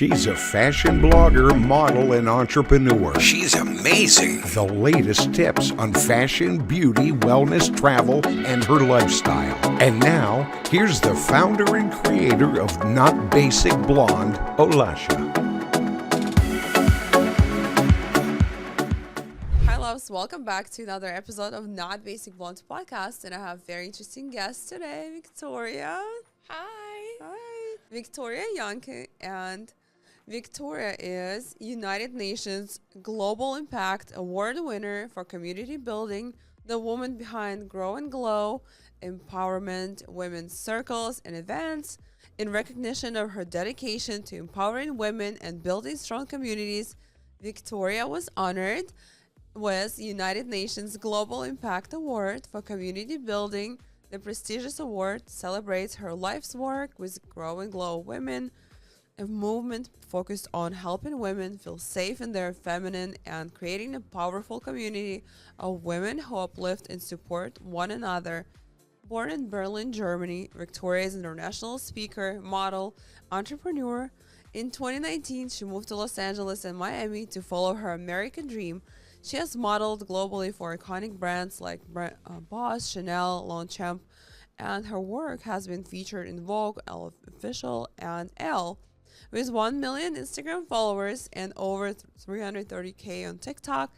She's a fashion blogger, model, and entrepreneur. She's amazing. The latest tips on fashion, beauty, wellness, travel, and her lifestyle. And now, here's the founder and creator of Not Basic Blonde, Olasha. Hi loves, welcome back to another episode of Not Basic Blonde podcast, and I have very interesting guests today, Victoria. Hi. Victoria Youngke, and Victoria is United Nations Global Impact Award winner for community building, the woman behind Grow and Glow, empowerment, women's circles and events. In recognition of her dedication to empowering women and building strong communities, Victoria was honored with United Nations Global Impact Award for community building. The prestigious award celebrates her life's work with Grow and Glow Women, a movement focused on helping women feel safe in their feminine and creating a powerful community of women who uplift and support one another. Born in Berlin, Germany, Victoria is an international speaker, model, entrepreneur. In 2019, she moved to Los Angeles and Miami to follow her American dream. She has modeled globally for iconic brands like Boss, Chanel, Longchamp, and her work has been featured in Vogue, Elle Official, and Elle. With 1 million Instagram followers and over 330K on TikTok,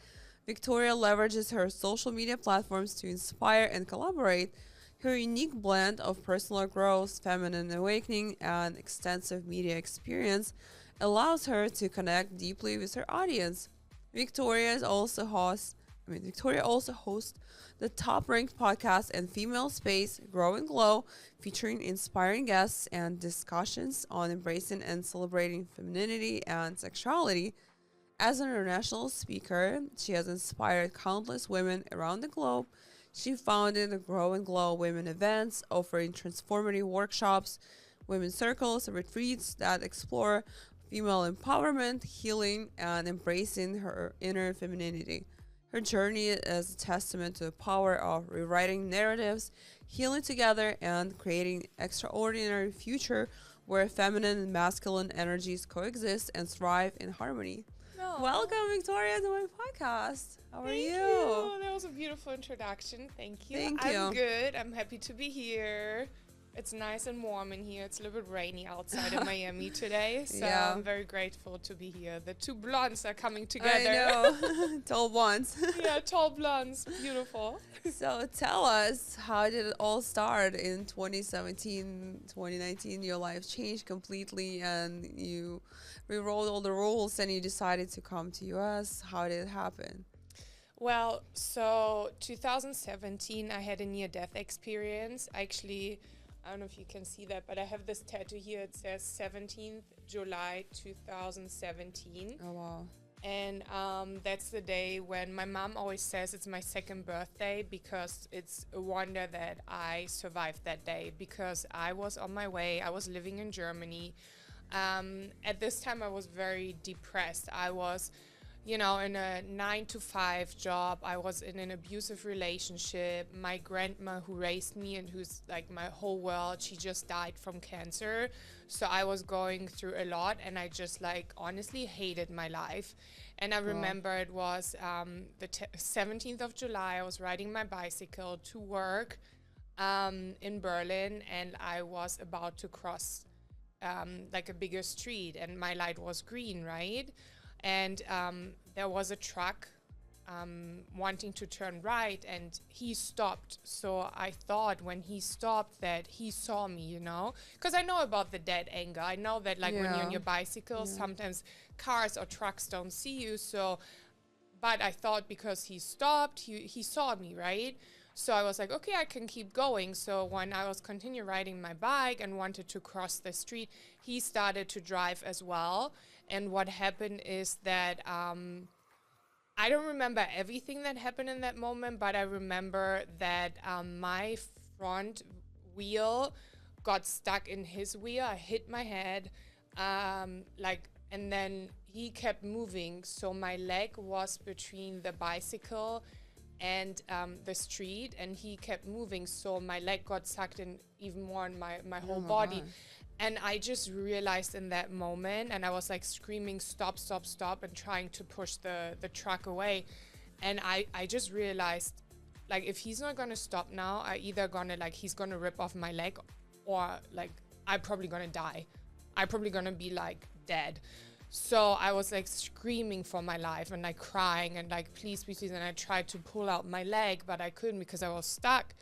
Victoria leverages her social media platforms to inspire and collaborate. Her unique blend of personal growth, feminine awakening, and extensive media experience allows her to connect deeply with her audience. Victoria also hosts the top-ranked podcast and female space, Grow and Glow, featuring inspiring guests and discussions on embracing and celebrating femininity and sexuality. As an international speaker, she has inspired countless women around the globe. She founded the Grow and Glow Women events, offering transformative workshops, women's circles, and retreats that explore female empowerment, healing, and embracing her inner femininity. Her journey is a testament to the power of rewriting narratives, healing together, and creating an extraordinary future where feminine and masculine energies coexist and thrive in harmony. No. Welcome, Victoria, to my podcast. How are Thank you? That was a beautiful introduction. Thank you. Thank you. I'm good. I'm happy to be here. It's nice and warm in here. It's a little bit rainy outside in Miami today, so Yeah. I'm very grateful to be here. The two blondes are coming together. I know. Tall blondes. Yeah, tall blondes. Beautiful. So tell us, how did it all start in 2017, 2019? Your life changed completely and you rewrote all the rules and you decided to come to US. How did it happen? Well, so 2017, I had a near-death experience. I don't know if you can see that, but I have this tattoo here. It says 17th July 2017. Oh, wow. And that's the day when my mom always says it's my second birthday, because it's a wonder that I survived that day, because I was on my way. I was living in Germany. At this time, I was very depressed. I was, in a 9-to-5 job. I was in an abusive relationship. My grandma, who raised me and who's like my whole world, she just died from cancer. So I was going through a lot, and I just honestly hated my life. And I remember it was the 17th of July. I was riding my bicycle to work in Berlin, and I was about to cross a bigger street, and my light was green, right? And there was a truck wanting to turn right, and he stopped. So I thought when he stopped that he saw me, because I know about the dead angle. I know that when you're on your bicycle, sometimes cars or trucks don't see you. But I thought because he stopped, he saw me, right? So I was like, okay, I can keep going. So when I was continue riding my bike and wanted to cross the street, he started to drive as well. And what happened is that I don't remember everything that happened in that moment, but I remember that my front wheel got stuck in his wheel. I hit my head, and then he kept moving. So my leg was between the bicycle and the street, and he kept moving. So my leg got sucked in even more in my whole body. God. And I just realized in that moment, and I was like screaming, stop, stop, stop, and trying to push the truck away. And I just realized, like, if he's not gonna stop now, he's gonna rip off my leg, or like, I'm probably gonna die. I'm probably gonna be like dead. So I was like screaming for my life and like crying and like, please, please, please. And I tried to pull out my leg, but I couldn't because I was stuck.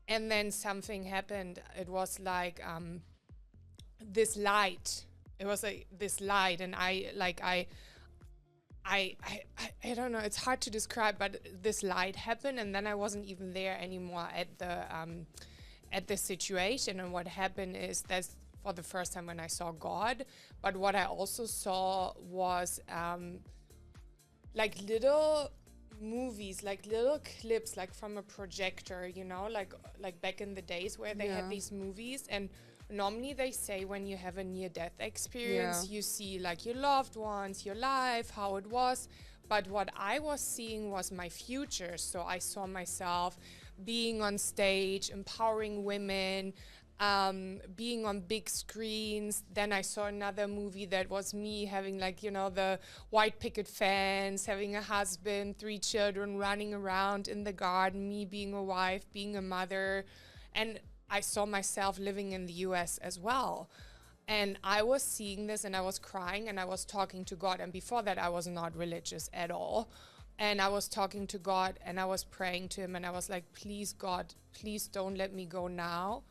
And then something happened. It was like, this light. It was like this light, and I don't know. It's hard to describe, but this light happened, and then I wasn't even there anymore at the situation. And what happened is that's for the first time when I saw God. But what I also saw was like little movies, like little clips, like from a projector, you know, like back in the days where they had these movies. And normally they say when you have a near-death experience, you see like your loved ones, your life, how it was. But what I was seeing was my future. So I saw myself being on stage, empowering women, being on big screens. Then I saw another movie that was me having like, you know, the white picket fence, having a husband, 3 children, running around in the garden, me being a wife, being a mother. And I saw myself living in the US as well. And I was seeing this and I was crying and I was talking to God. And before that, I was not religious at all. And I was talking to God and I was praying to him and I was like, please, God, please don't let me go now.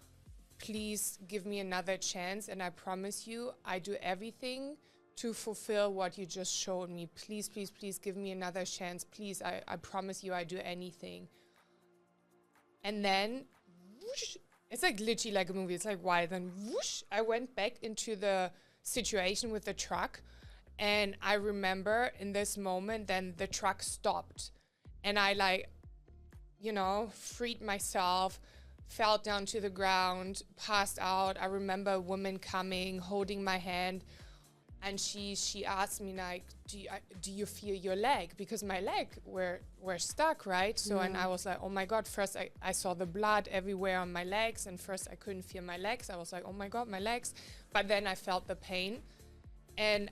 Please give me another chance. And I promise you, I do everything to fulfill what you just showed me. Please, please, please give me another chance. Please, I promise you, I do anything. And then, whoosh, it's like literally like a movie. It's like, why? Then whoosh, I went back into the situation with the truck. And I remember in this moment, then the truck stopped. And I like, you know, freed myself, fell down to the ground, passed out. I remember a woman coming, holding my hand. And she asked me like, do you feel your leg? Because my leg were stuck, right? So, and I was like, oh my God, first I saw the blood everywhere on my legs. And first I couldn't feel my legs. I was like, oh my God, my legs. But then I felt the pain. And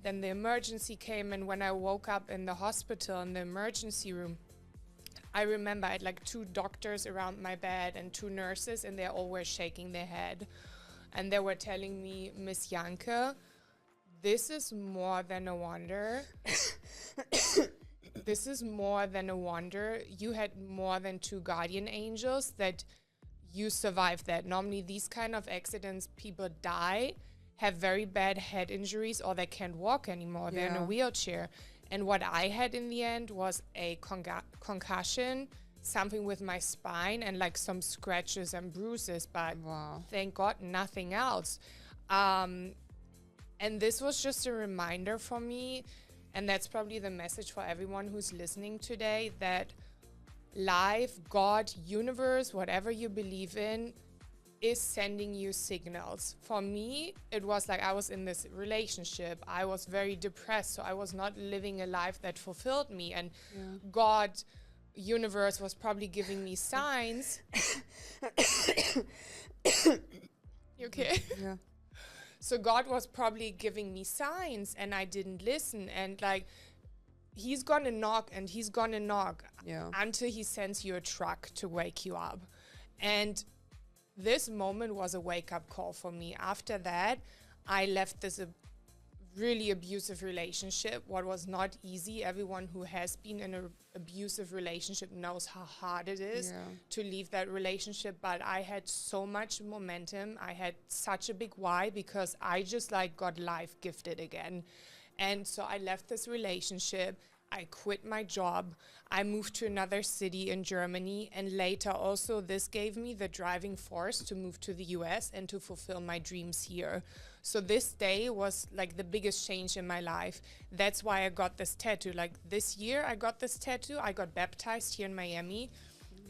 then the emergency came. And when I woke up in the hospital in the emergency room, I remember I had like 2 doctors around my bed and 2 nurses, and they all were shaking their head. And they were telling me, Miss Janke, this is more than a wonder. This is more than a wonder. You had more than 2 guardian angels that you survived that. Normally these kind of accidents, people die, have very bad head injuries, or they can't walk anymore. They're in a wheelchair. And what I had in the end was a concussion, something with my spine, and like some scratches and bruises, but thank God nothing else. And this was just a reminder for me, and that's probably the message for everyone who's listening today, that life, God, universe, whatever you believe in, is sending you signals. For me, it was like I was in this relationship. I was very depressed, so I was not living a life that fulfilled me. And God, universe was probably giving me signs. You okay? Yeah. So God was probably giving me signs, and I didn't listen. And like, he's gonna knock and he's gonna knock until he sends you a truck to wake you up. And this moment was a wake-up call for me. After that, I left this really abusive relationship, what was not easy. Everyone who has been in an abusive relationship knows how hard it is to leave that relationship. But I had so much momentum. I had such a big why, because I just like got life gifted again. And so I left this relationship. I quit my job. I moved to another city in Germany, and later also this gave me the driving force to move to the US and to fulfill my dreams here. So this day was like the biggest change in my life. That's why I got this tattoo. Like this year I got this tattoo. I got baptized here in Miami,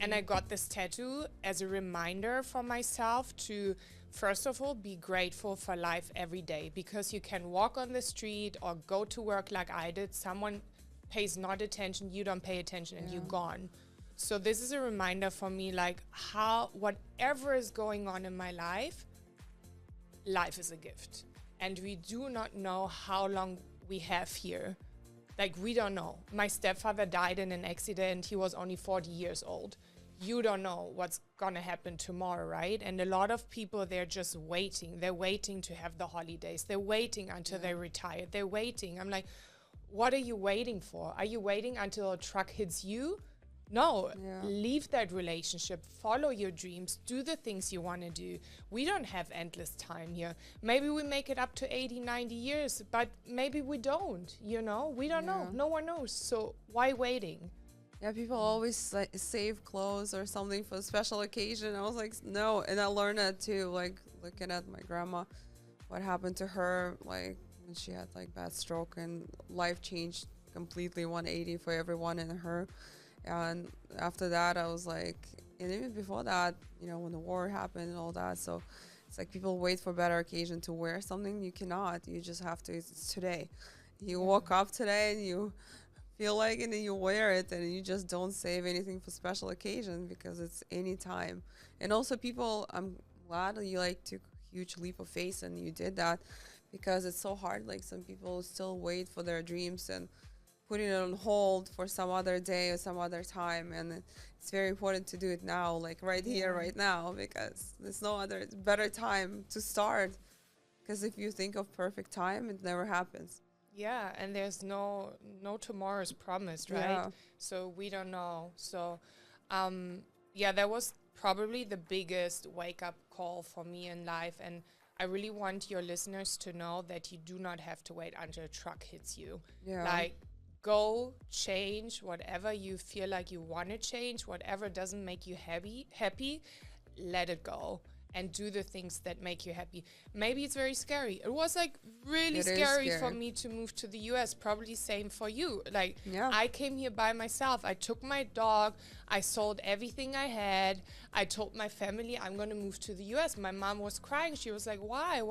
and I got this tattoo as a reminder for myself to, first of all, be grateful for life every day, because you can walk on the street or go to work like I did. Someone pays not attention, you don't pay attention, and you're gone. So this is a reminder for me, like, how whatever is going on in my life, life is a gift. And we do not know how long we have here. Like, we don't know. My stepfather died in an accident. He was only 40 years old. You don't know what's going to happen tomorrow, right? And a lot of people, they're just waiting. They're waiting to have the holidays. They're waiting until they retire. They're waiting. I'm like, what are you waiting for? Are you waiting until a truck hits you? No, leave that relationship, follow your dreams, do the things you want to do. We don't have endless time here. Maybe we make it up to 80, 90 years, but maybe we don't, you know? We don't know. No one knows. So why waiting? Yeah, people always save clothes or something for a special occasion. I was like, no. And I learned that too, like looking at my grandma, what happened to her, like when she had like bad stroke, and life changed completely 180 for everyone in her. And after that, I was like, and even before that, you know, when the war happened and all that. So it's like people wait for a better occasion to wear something. You cannot. You just have to. It's today. You woke up today and you feel like it, and then you wear it, and you just don't save anything for special occasion because it's any time. And also people, I'm glad you like took a huge leap of faith and you did that, because it's so hard. Like some people still wait for their dreams and putting it on hold for some other day or some other time, and it's very important to do it now, like right here, right now, because there's no other better time to start, because if you think of perfect time, it never happens. Yeah, and there's no tomorrow's promised, right? Yeah. So we don't know. So that was probably the biggest wake-up call for me in life, and I really want your listeners to know that you do not have to wait until a truck hits you. Like, go change whatever you feel like you want to change, whatever doesn't make you happy, let it go and do the things that make you happy. Maybe it's very scary. It was like really scary for me to move to the US, probably same for you. Like I came here by myself. I took my dog, I sold everything I had. I told my family I'm going to move to the US. My mom was crying. She was like, why?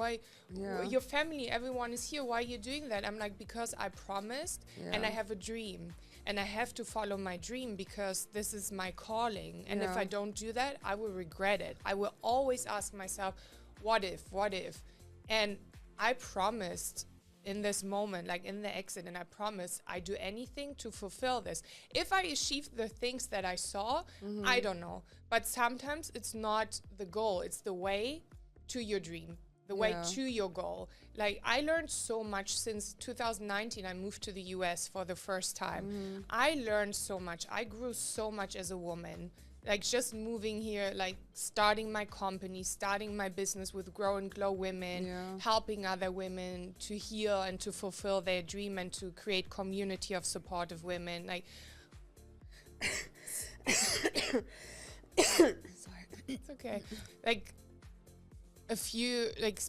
Your family, everyone is here. Why are you doing that? I'm like, because I promised and I have a dream. And I have to follow my dream because this is my calling. And if I don't do that, I will regret it. I will always ask myself, what if? And I promised in this moment, like in the accident, I promised I do anything to fulfill this. If I achieve the things that I saw, I don't know. But sometimes it's not the goal. It's the way to your dream. The way to your goal. Like, I learned so much since 2019. I moved to the US for the first time. I learned so much. I grew so much as a woman. Like, just moving here, like starting my company, starting my business with Grow and Glow Women, helping other women to heal and to fulfill their dream and to create community of supportive women. Like, sorry, it's okay. Like,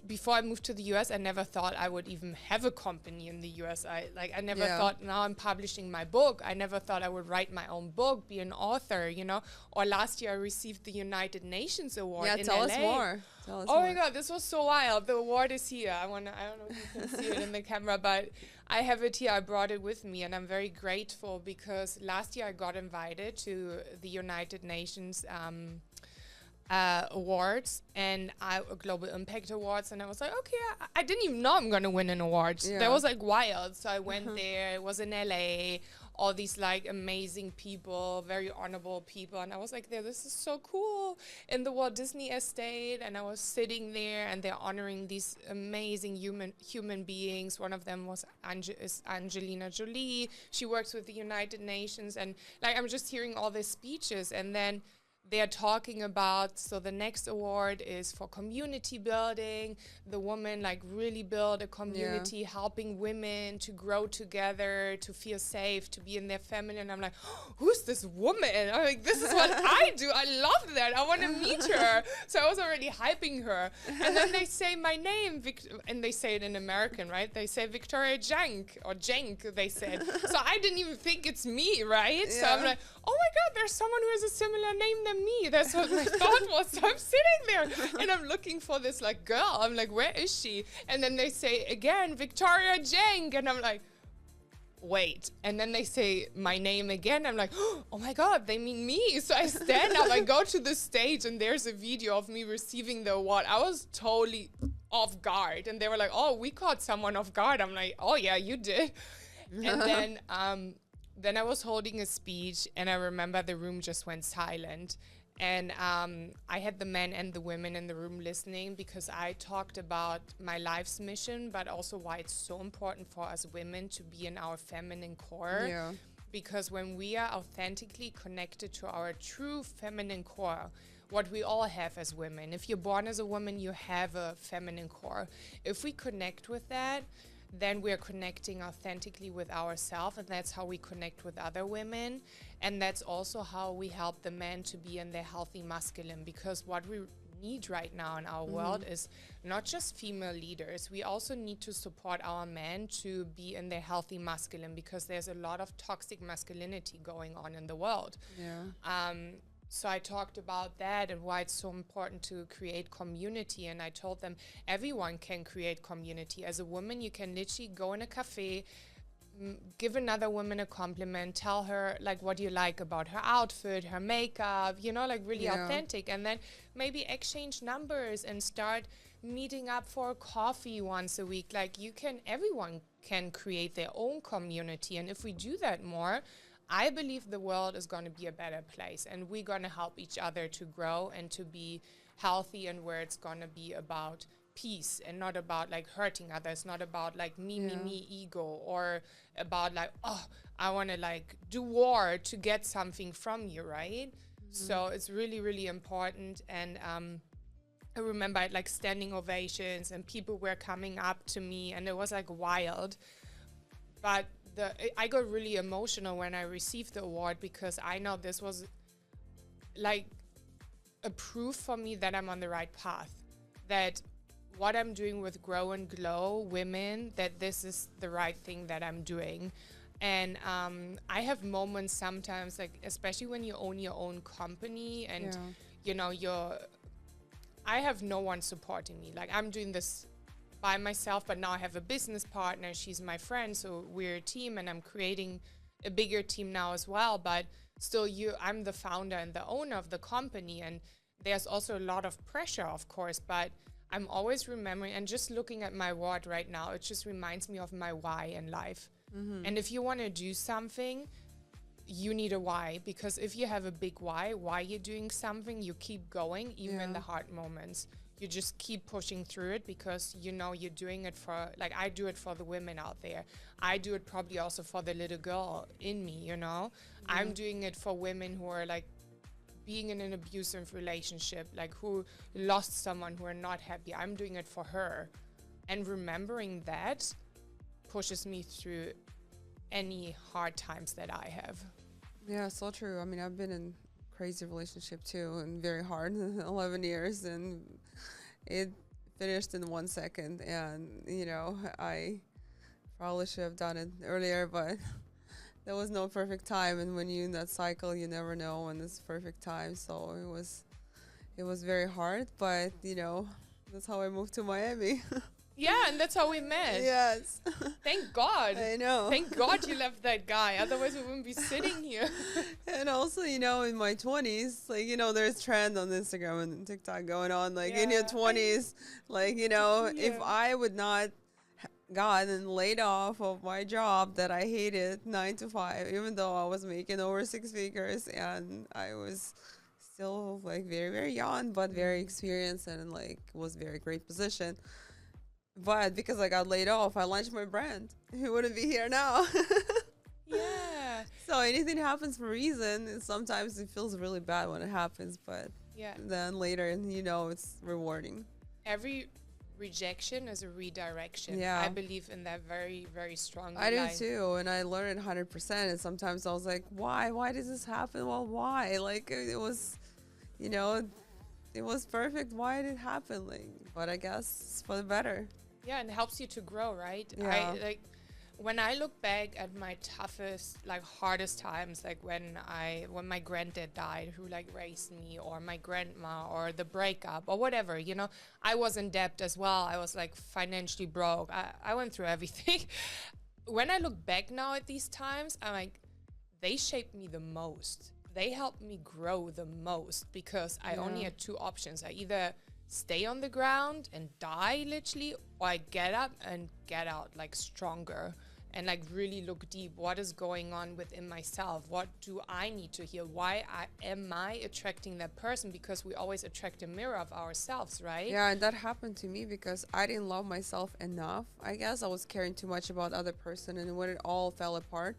before I moved to the US, I never thought I would even have a company in the US. I never thought, now I'm publishing my book. I never thought I would write my own book, be an author, you know. Or last year I received the United Nations Award in tell LA. us more. Oh my God, this was so wild. The award is here. I don't know if you can see it in the camera, but I have it here. I brought it with me, and I'm very grateful because last year I got invited to the United Nations awards and Global Impact Awards, and I was like, okay, I didn't even know I'm gonna win an award. That was like wild. So I went there. It was in LA. All these like amazing people, very honorable people, and I was like, this is so cool, in the Walt Disney Estate. And I was sitting there, and they're honoring these amazing human beings. One of them was Angelina Jolie. She works with the United Nations, and like I'm just hearing all these speeches, and then they're talking about, so the next award is for community building. The woman like really build a community, helping women to grow together, to feel safe, to be in their family. And I'm like, who's this woman? I'm like, this is what I do. I love that. I want to meet her. So I was already hyping her. And then they say my name, and they say it in American, right? They say Victoria Jenk, or Jenk, they said. So I didn't even think it's me, right? So I'm like, oh my God, there's someone who has a similar name than me. That's what my thought was. So I'm sitting there and I'm looking for this like girl. I'm like, where is she? And then they say again, Victoria Jenk. And I'm like, wait. And then they say my name again. I'm like, oh my God, they mean me. So I stand up, I go to the stage, and there's a video of me receiving the award. I was totally off guard. And they were like, oh, we caught someone off guard. I'm like, oh yeah, you did. And then I was holding a speech, and I remember the room just went silent. And I had the men and the women in the room listening, because I talked about my life's mission, but also why it's so important for us women to be in our feminine core. Yeah. Because when we are authentically connected to our true feminine core, what we all have as women, if you're born as a woman, you have a feminine core. If we connect with that, then we're connecting authentically with ourselves, and that's how we connect with other women. And that's also how we help the men to be in their healthy masculine, because what we need right now in our world is not just female leaders. We also need to support our men to be in their healthy masculine, because there's a lot of toxic masculinity going on in the world. Yeah. So I talked about that and why it's so important to create community. And I told them everyone can create community. As a woman, you can literally go in a cafe, give another woman a compliment, tell her like what you like about her outfit, her makeup, you know, like really authentic. And then maybe exchange numbers and start meeting up for a coffee once a week. Like everyone can create their own community. And if we do that more, I believe the world is going to be a better place, and we're going to help each other to grow and to be healthy, and where it's going to be about peace and not about like hurting others, not about like me ego, or about like, oh, I want to like do war to get something from you, right? So it's really, really important. And I remember I had like standing ovations, and people were coming up to me, and it was like wild. But I got really emotional when I received the award, because I know this was like a proof for me that I'm on the right path, that what I'm doing with Grow and Glow Women, that this is the right thing that I'm doing. And I have moments sometimes, like especially when you own your own company and you know, I have no one supporting me. Like I'm doing this by myself, but now I have a business partner. She's my friend, so we're a team, and I'm creating a bigger team now as well. But still, I'm the founder and the owner of the company, and there's also a lot of pressure, of course. But I'm always remembering, and just looking at my word right now, it just reminds me of my why in life. And if you want to do something, you need a why, because if you have a big why you're doing something, you keep going even in the hard moments. You just keep pushing through it, because you know you're doing it for, like I do it for the women out there. I do it probably also for the little girl in me, you know. I'm doing it for women who are like being in an abusive relationship, like who lost someone, who are not happy. I'm doing it for her. And remembering that pushes me through any hard times that I have. Yeah, so true. I mean, I've been in crazy relationship too, and very hard, 11 years, and it finished in 1 second. And you know, I probably should have done it earlier, but there was no perfect time. And when you're in that cycle, you never know when it's perfect time. So it was very hard, but you know, that's how I moved to Miami. Yeah, and that's how we met. Yes. Thank God. I know. Thank God you left that guy. Otherwise, we wouldn't be sitting here. And also, you know, in my 20s, like, you know, there's trend on Instagram and TikTok going on, like, in your 20s, like, you know, if I would not gotten laid off of my job that I hated, 9 to 5, even though I was making over 6 figures, and I was still, like, very, very young, but very experienced, and, like, was very great position. But because I got laid off, I launched my brand. He wouldn't be here now. Yeah. So anything happens for a reason. And sometimes it feels really bad when it happens, but then later, you know, it's rewarding. Every rejection is a redirection. Yeah. I believe in that very, very strongly. I do too, and I learned it 100%. And sometimes I was like, why? Why does this happen? Well, why? Like, it was, you know, it was perfect. Why did it happen? Like, but I guess it's for the better. Yeah, and it helps you to grow, right? Yeah. When I look back at my toughest, like hardest times, like when my granddad died, who like raised me, or my grandma, or the breakup, or whatever, you know, I was in debt as well. I was like financially broke. I went through everything. When I look back now at these times, I'm like, they shaped me the most. They helped me grow the most, because I only had two options. I either stay on the ground and die literally, or I get up and get out like stronger and like really look deep. What is going on within myself? What do I need to heal? Why am I attracting that person? Because we always attract a mirror of ourselves, right? Yeah, and that happened to me because I didn't love myself enough. I guess I was caring too much about other person, and when it all fell apart,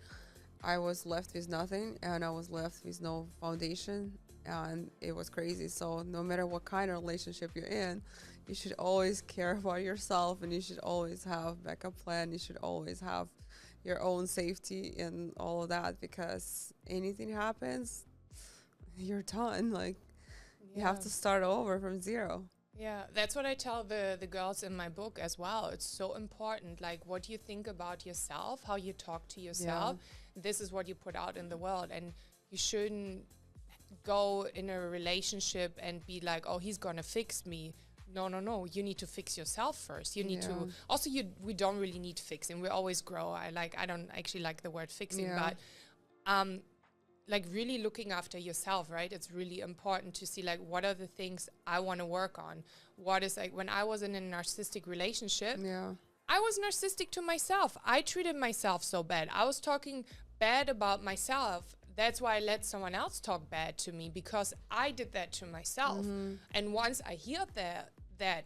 I was left with nothing, and I was left with no foundation, and it was crazy. So no matter what kind of relationship you're in, you should always care about yourself, and you should always have backup plan. You should always have your own safety and all of that, because anything happens, you're done. Like, you have to start over from zero. Yeah, that's what I tell the girls in my book as well. It's so important, like what you think about yourself, how you talk to yourself. This is what you put out in the world, and you shouldn't go in a relationship and be like, oh, he's gonna fix me. No, you need to fix yourself first. You need to also, we don't really need fixing. We always grow. I don't actually like the word fixing, but like really looking after yourself, right? It's really important to see like, what are the things I want to work on? What is, like, when I was in a narcissistic relationship, I was narcissistic to myself. I treated myself so bad. I was talking bad about myself. That's why I let someone else talk bad to me, because I did that to myself. And once I healed that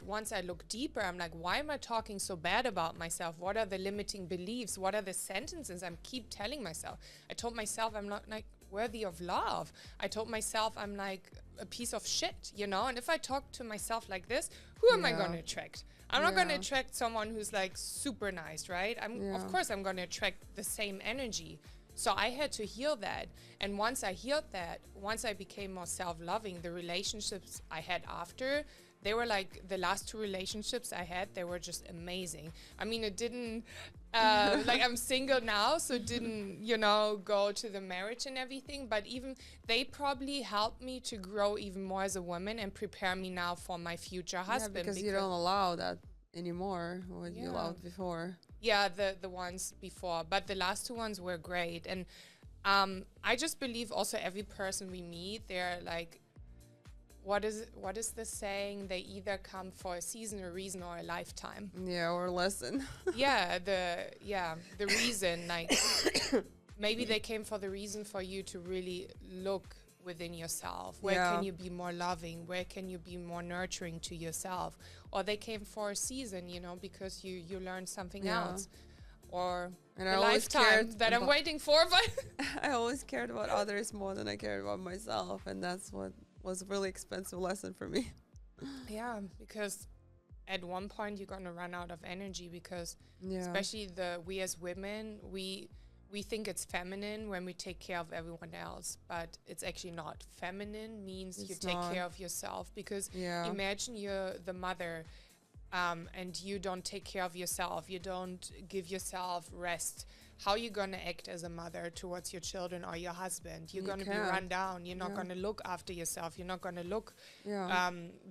once I look deeper, I'm like, why am I talking so bad about myself? What are the limiting beliefs? What are the sentences I keep telling myself? I told myself I'm not like worthy of love. I told myself I'm like a piece of shit, you know? And if I talk to myself like this, who am I going to attract? I'm not going to attract someone who's like super nice, right? Of course I'm going to attract the same energy. So I had to heal that. And once I healed that, once I became more self-loving, the relationships I had after, they were like, the last 2 relationships I had, they were just amazing. I mean, it didn't, like, I'm single now, so it didn't, you know, go to the marriage and everything. But even they probably helped me to grow even more as a woman and prepare me now for my future husband. Because you don't allow that anymore, what you allowed before. Yeah, the ones before. But the last 2 ones were great. And I just believe also every person we meet, they're like, what is the saying? They either come for a season, a reason, or a lifetime. Yeah, or a lesson. The reason, like, maybe they came for the reason for you to really look within yourself. Where can you be more loving? Where can you be more nurturing to yourself? Or they came for a season, you know, because you learned something else. Or and a lifetime that I'm waiting for. But I always cared about others more than I cared about myself, and that's what was a really expensive lesson for me. Yeah, because at one point you're gonna run out of energy, because especially we as women, we think it's feminine when we take care of everyone else, but it's actually not. Feminine means you take care of yourself, because imagine you're the mother, and you don't take care of yourself, you don't give yourself rest. How are you going to act as a mother towards your children or your husband? You're going to be run down. You're not going to look after yourself. You're not going to look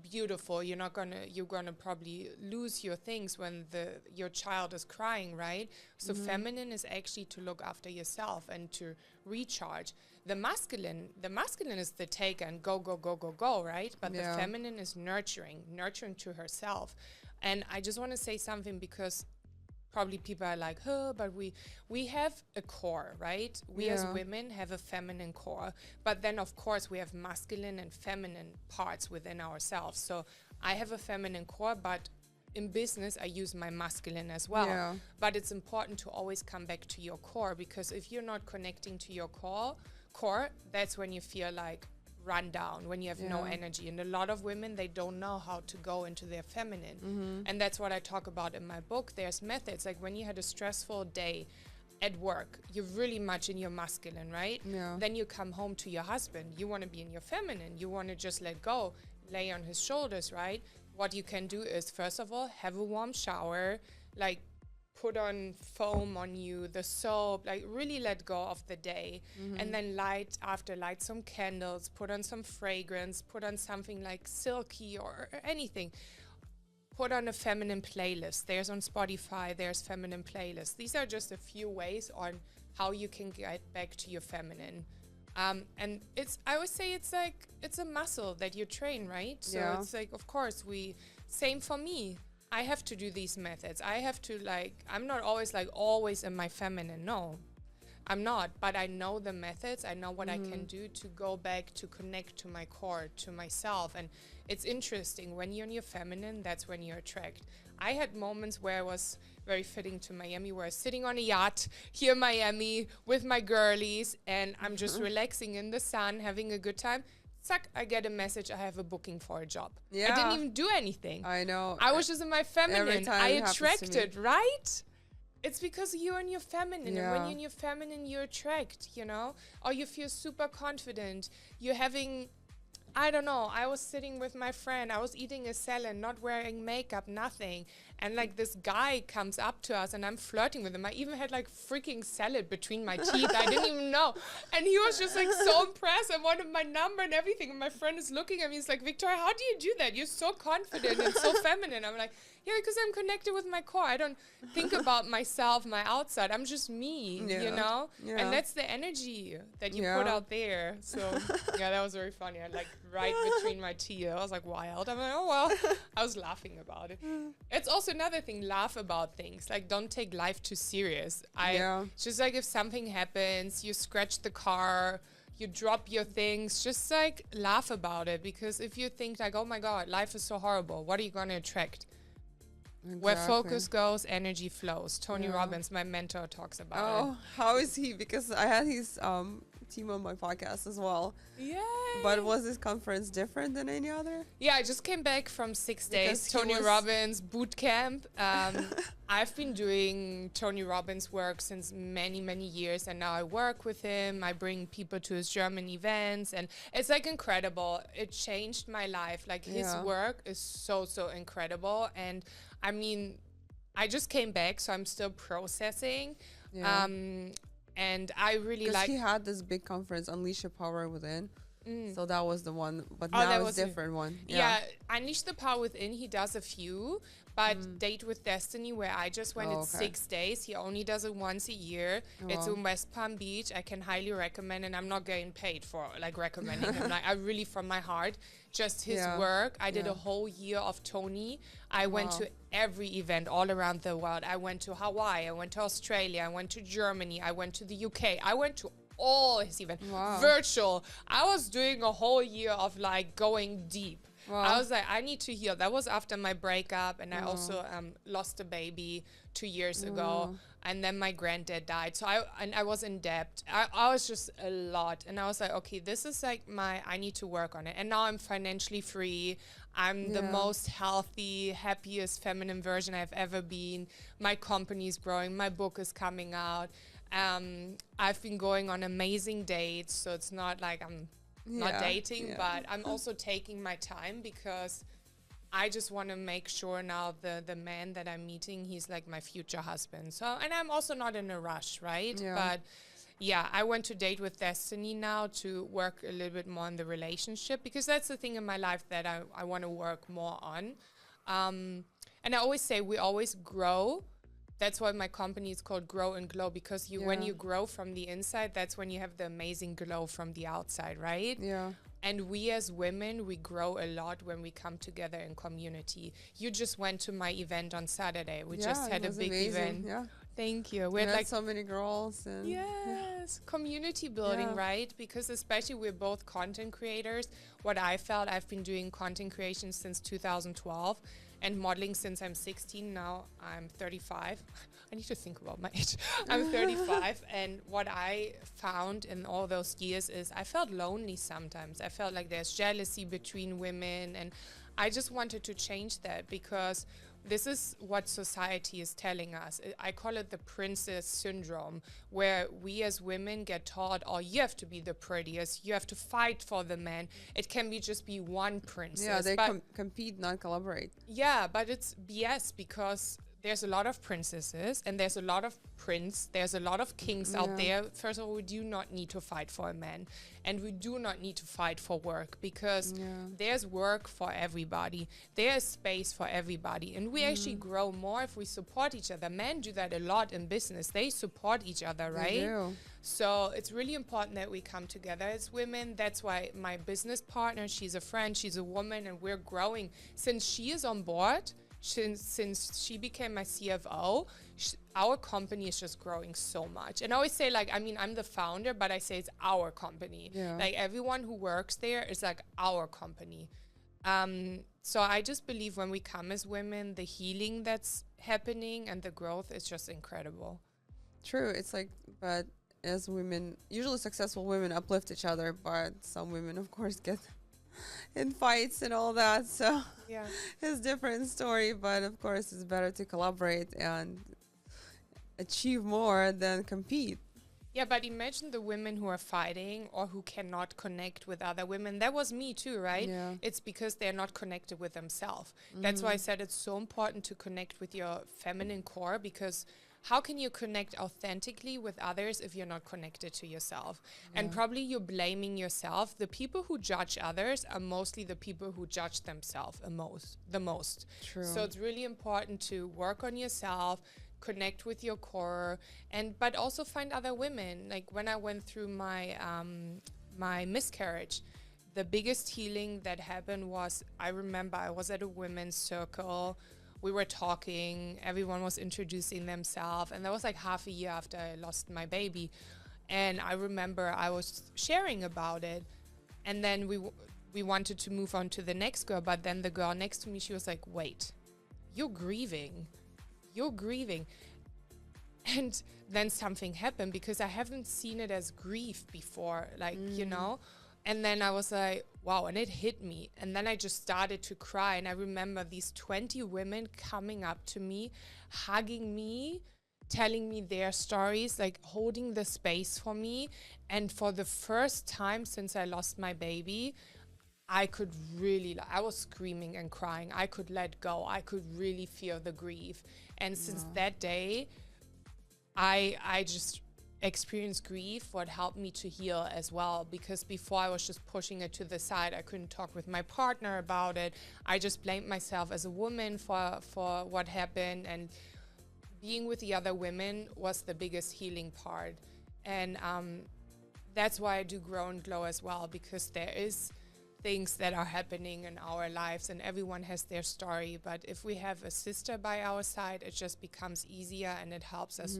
beautiful. You're going to probably lose your things when your child is crying, right? So feminine is actually to look after yourself and to recharge. The masculine is the take and go, right? But the feminine is nurturing to herself. And I just want to say something, because probably people are like, but we have a core, right? We as women have a feminine core, but then of course we have masculine and feminine parts within ourselves. So I have a feminine core, but in business I use my masculine as well. But it's important to always come back to your core, because if you're not connecting to your core, that's when you feel like run down, when you have no energy. And a lot of women, they don't know how to go into their feminine. And that's what I talk about in my book. There's methods, like when you had a stressful day at work, you're really much in your masculine, right? Then you come home to your husband, you want to be in your feminine, you want to just let go, lay on his shoulders, right? What you can do is, first of all, have a warm shower, like put on foam on you, the soap, like really let go of the day. And then light some candles, put on some fragrance, put on something like silky or anything. Put on a feminine playlist. There's on Spotify, there's feminine playlists. These are just a few ways on how you can get back to your feminine. And I always say it's like, it's a muscle that you train, right? So Yeah. it's like, of course, same for me. I have to do these methods. I have to I'm not always always in my feminine. No, I'm not, but I know the methods. I know what I can do to go back, to connect to my core, to myself. And it's interesting, when you're in your feminine, that's when you attract. I had moments where I was very fitting to Miami, where I was sitting on a yacht here in Miami with my girlies, and I'm just relaxing in the sun, having a good time. Suck, I get a message, I have a booking for a job. I Yeah. didn't even do anything. I know. I was just in my feminine. time I it happens to me. attracted, right? It's because you're in your feminine, and when Yeah. you're in your feminine, you attract, or you feel super confident. You're having, I don't know, I was sitting with my friend, I was eating a salad, not wearing makeup, nothing. And this guy comes up to us and I'm flirting with him. I even had freaking salad between my teeth. I didn't even know. And he was just so impressed and wanted my number and everything. And my friend is looking at me, he's like, Victoria, how do you do that? You're so confident and so feminine. I'm like, yeah, because I'm connected with my core. I don't think about myself, my outside. I'm just me, Yeah. And that's the energy that you put out there. So, yeah, that was very funny. I right between my teeth. I was wild. I'm like, oh, well. I was laughing about it. It's also another thing, laugh about things. Don't take life too serious. It's just if something happens, you scratch the car, you drop your things, just laugh about it. Because if you think oh my God, life is so horrible, what are you going to attract? Exactly. Where focus goes, energy flows. Tony Robbins, my mentor, talks about it. Oh, how is he? Because I had his team on my podcast as well. Yay! But was this conference different than any other? Yeah, I just came back from 6 Because days, he Tony was- Robbins boot camp. I've been doing Tony Robbins work since many, many years, and now I work with him. I bring people to his German events, and it's incredible. It changed my life. His Yeah. work is so incredible. And I mean, I just came back, so I'm still processing. Yeah. And I really Because like. he had this big conference, Unleash Your Power Within. So that was the one, but Oh, now that it's was it. different one. Yeah, Unleash the Power Within, he does a few, but Date with Destiny, where I just went, Oh, it's okay. 6 days. He only does it once a year. It's wow. in West Palm Beach. I can highly recommend, and I'm not getting paid for recommending him. I really, from my heart, just his Yeah, work. I did yeah. a whole year of Tony. I went Wow. to every event all around the world. I went to Hawaii. I went to Australia. I went to Germany. I went to the UK. I went to all his events, Wow. virtual. I was doing a whole year of going deep. Wow. I was I need to heal. That was after my breakup, and I also lost a baby 2 years ago, and then my granddad died. So I was in debt. I was just a lot, and I was okay, this is I need to work on it. And now I'm financially free. I'm the Yeah. most healthy, happiest feminine version I've ever been. My company's growing. My book is coming out. I've been going on amazing dates, so it's not I'm not Yeah, dating, yeah. but I'm also taking my time, because I just want to make sure now the man that I'm meeting, he's my future husband. So, and I'm also not in a rush, right? Yeah. But yeah, I went to Date with Destiny now to work a little bit more on the relationship, because that's the thing in my life that I want to work more on. And I always say we always grow. That's why my company is called Grow and Glow, because when Yeah. you grow from the inside, that's when you have the amazing glow from the outside, right? Yeah. And we as women, we grow a lot when we come together in community. You just went to my event on Saturday. We just Yeah, had it a was big amazing. event. Yeah. Thank you. We We had had so many girls. And yes, community building, Yeah. right? Because especially we're both content creators. What I felt, I've been doing content creation since 2012 and modeling since I'm 16. Now I'm 35. I need to think about my age. I'm 35. And what I found in all those years is I felt lonely sometimes. I felt like there's jealousy between women. And I just wanted to change that, because this is what society is telling us. I call it the princess syndrome, where we as women get taught, oh, you have to be the prettiest, you have to fight for the man. It can be just be one princess. Yeah, they but compete, not collaborate. yeah, but it's BS, because there's a lot of princesses and there's a lot of there's a lot of kings out there. First of all, we do not need to fight for a man, and we do not need to fight for work, because there's work for everybody. There's space for everybody, and we actually grow more if we support each other. Men do that a lot in business. They support each other, right? They do. So it's really important that we come together as women. That's why my business partner, she's a friend, she's a woman, and we're growing. Since she is on board, since she became my CFO, our company is just growing so much. And I always say, like, I mean, I'm the founder, but I say it's our company. Yeah. Like, everyone who works there is like our company. So I just believe when we come as women, the healing that's happening and the growth is just incredible. True. It's like, but as women, usually successful women uplift each other, but some women, of course, get in fights and all that. So Yeah. it's a different story, but of course it's better to collaborate and achieve more than compete. Yeah, but imagine the women who are fighting or who cannot connect with other women. That was me too, right? Yeah. It's because they're not connected with themselves. That's why I said it's so important to connect with your feminine core, because how can you connect authentically with others if you're not connected to yourself? And probably you're blaming yourself. The people who judge others are mostly the people who judge themselves the most. True. So it's really important to work on yourself, connect with your core, but also find other women. Like when I went through my my miscarriage, the biggest healing that happened was, I remember I was at a women's circle. We were talking, everyone was introducing themselves, and that was like half a year after I lost my baby. And I remember I was sharing about it, and then we wanted to move on to the next girl, but then the girl next to me, she was like, wait, you're grieving. And then something happened, because I haven't seen it as grief before, like, you know. And then I was like, wow, and it hit me. And then I just started to cry. And I remember these 20 women coming up to me, hugging me, telling me their stories, like holding the space for me. And for the first time since I lost my baby, I could really, I was screaming and crying. I could let go. I could really feel the grief. And since that day, I just experienced grief, what helped me to heal as well, because before I was just pushing it to the side. I couldn't talk with my partner about it. I just blamed myself as a woman for what happened, and being with the other women was the biggest healing part. And that's why I do Grow and Glow as well, because there is things that are happening in our lives and everyone has their story, but if we have a sister by our side, it just becomes easier and it helps us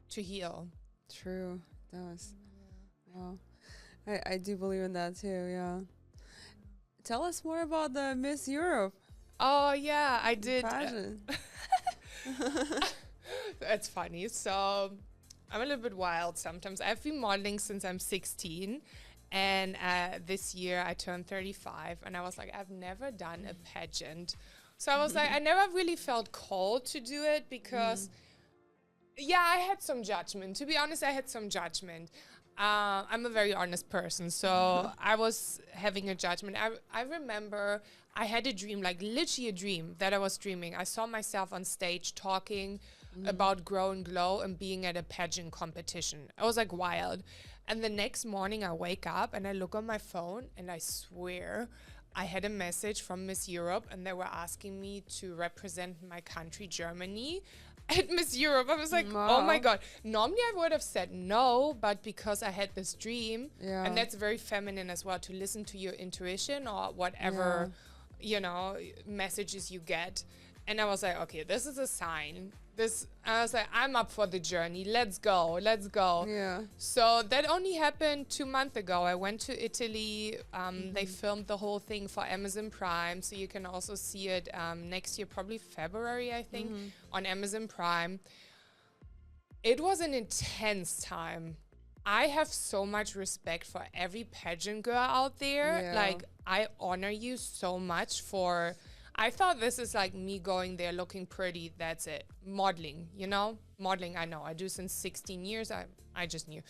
to heal. True, it does. Wow. I do believe in that too, yeah. Tell us more about the Miss Europe Oh yeah, I did. pageant. That's funny. So I'm a little bit wild sometimes. I've been modeling since I'm 16. And this year I turned 35, and I was like, I've never done a pageant. So I was like, I never really felt called to do it because, yeah, I had some judgment. To be honest, I had some judgment. I'm a very honest person, so I was having a judgment. I remember I had a dream, like literally a dream that I was dreaming. I saw myself on stage talking about Grow and Glow and being at a pageant competition. I was like wild. And the next morning I wake up and I look on my phone and I swear I had a message from Miss Europe and they were asking me to represent my country, Germany, at Miss Europe. I was like, oh my God. Normally I would have said no, but because I had this dream, and that's very feminine as well, to listen to your intuition or whatever, you know, messages you get. And I was like, okay, this is a sign. I was like, I'm up for the journey. Let's go. Yeah. So that only happened 2 months ago. I went to Italy. They filmed the whole thing for Amazon Prime. So you can also see it next year, probably February, I think, on Amazon Prime. It was an intense time. I have so much respect for every pageant girl out there. Yeah. Like, I honor you so much for... I thought this is like me going there looking pretty, that's it. Modeling, you know? Modeling, I know. I do since 16 years. I just knew.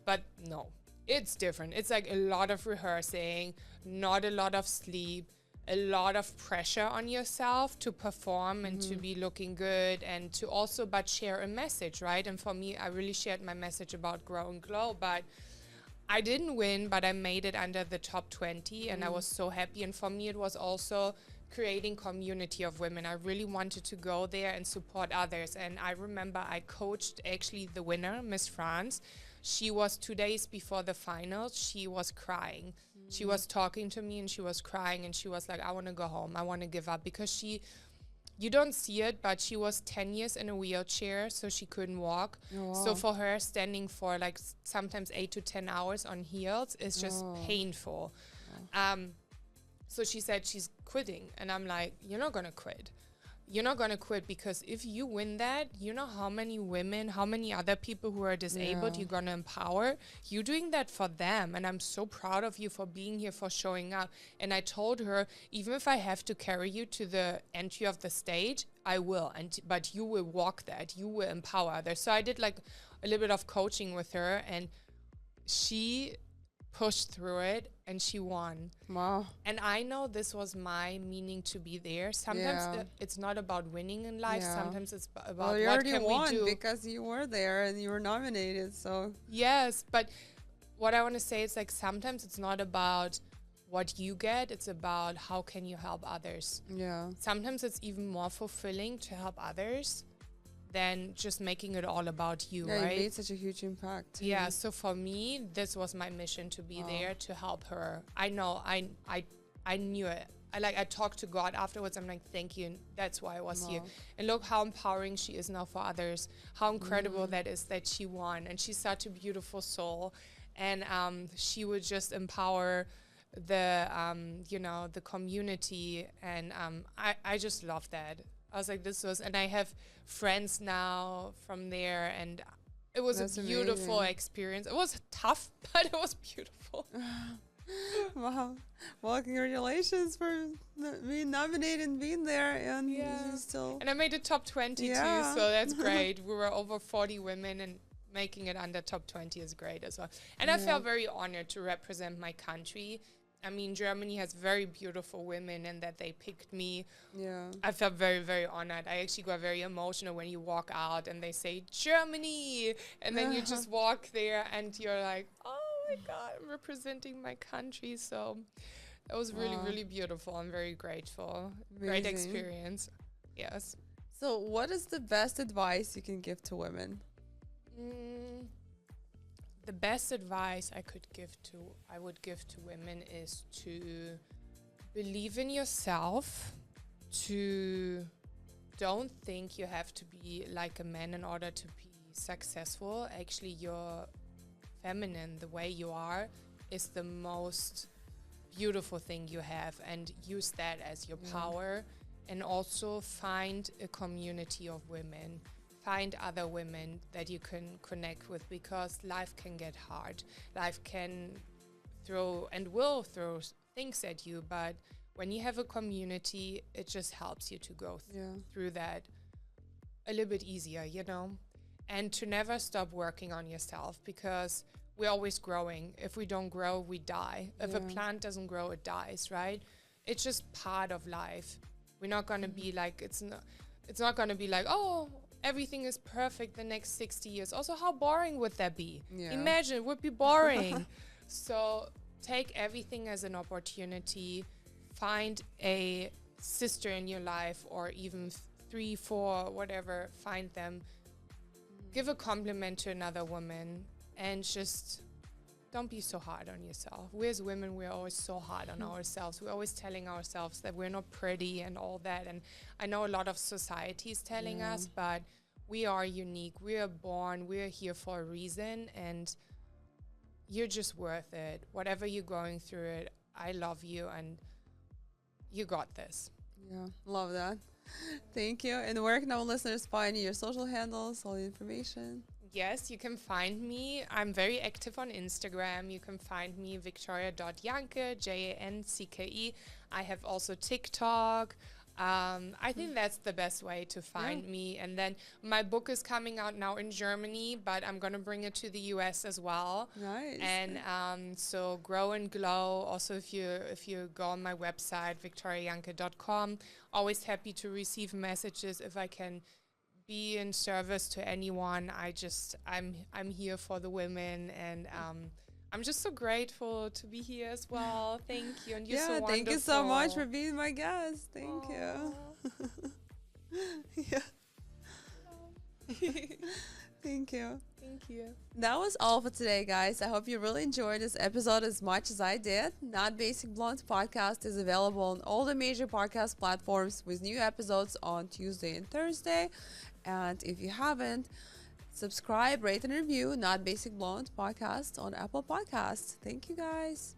But no, it's different. It's like a lot of rehearsing, not a lot of sleep, a lot of pressure on yourself to perform and to be looking good and to also but share a message, right? And for me, I really shared my message about grow and glow, but I didn't win, but I made it under the top 20 and I was so happy. And for me, it was also creating community of women. I really wanted to go there and support others. And I remember I coached actually the winner, Miss France. She was 2 days before the finals. She was crying. She was talking to me and she was crying and she was like, I want to go home. I want to give up because you don't see it, but she was 10 years in a wheelchair, so she couldn't walk. Oh, So wow. for her, standing for like sometimes 8 to 10 hours on heels is just painful. So she said she's quitting. And I'm like, you're not going to quit. You're not going to quit because if you win that, you know how many women, how many other people who are disabled you're going to empower. You're doing that for them. And I'm so proud of you for being here, for showing up. And I told her, even if I have to carry you to the entry of the stage, I will. But you will walk that. You will empower others. So I did like a little bit of coaching with her and she pushed through it and she won. Wow. And I know this was my meaning to be there. Sometimes it's not about winning in life. Yeah. Sometimes it's about Well, you what already can we won do. because you were there and you were nominated. So Yes, but what I want to say is like sometimes it's not about what you get. It's about how can you help others. yeah, Sometimes it's even more fulfilling to help others than just making it all about you, yeah, right? you made such a huge impact. Yeah, so for me, this was my mission to be there to help her. I know, I knew it. I talked to God afterwards. I'm like, thank you. And that's why I was here. And look how empowering she is now for others. How incredible that is that she won. And she's such a beautiful soul. And she would just empower the, the community. And I just love that. I was like, and I have friends now from there, and it was That's a beautiful amazing. experience. It was tough, but it was beautiful. Wow. Well, congratulations for being nominated and being there, and you still. And I made the top 20 Yeah. too, so that's great. We were over 40 women, and making it under top 20 is great as well. And I felt very honored to represent my country. I mean, Germany has very beautiful women and that they picked me. Yeah. I felt very, very honored. I actually got very emotional when you walk out and they say, Germany! And then you just walk there and you're like, oh my God, I'm representing my country. So that was really, really beautiful. I'm very grateful. Great Amazing. experience. Yes. So, what is the best advice you can give to women? The best advice I would give to women is to believe in yourself, to don't think you have to be like a man in order to be successful. Actually, you're feminine, the way you are is the most beautiful thing you have, and use that as your power. And also find a community of women. Find other women that you can connect with, because life can get hard. Life can throw and will throw things at you, but when you have a community, it just helps you to go through that a little bit easier, and to never stop working on yourself, because we're always growing. If we don't grow, we die. If a plant doesn't grow, it dies, right? It's just part of life. We're not going to be like, it's not going to be like, oh, everything is perfect the next 60 years. Also, how boring would that be? Yeah. Imagine, it would be boring. So take everything as an opportunity. Find a sister in your life, or even 3, 4, whatever, find them. Give a compliment to another woman, and just don't be so hard on yourself. We as women, we're always so hard on ourselves. We're always telling ourselves that we're not pretty and all that. And I know a lot of society is telling us, but we are unique. We are born. We are here for a reason, and you're just worth it. Whatever you're going through it, I love you, and you got this. Yeah, love that. Thank you. And where can our listeners find you? Your social handles, all the information. Yes, you can find me. I'm very active on Instagram. You can find me victoria.janke, Janke. I have also TikTok. I think that's the best way to find me. And then my book is coming out now in Germany, but I'm going to bring it to the US as well. Nice. And so Grow and Glow. Also, if you go on my website, victoriajanke.com, always happy to receive messages if I can be in service to anyone. I'm here for the women, and I'm just so grateful to be here as well. Thank you. And you're so wonderful. Thank you so much for being my guest. Thank you. Yeah. Thank you. Thank you. That was all for today, guys. I hope you really enjoyed this episode as much as I did. Not Basic Blonde podcast is available on all the major podcast platforms with new episodes on Tuesday and Thursday. And if you haven't, subscribe, rate, and review Not Basic Blonde podcast on Apple Podcasts. Thank you, guys.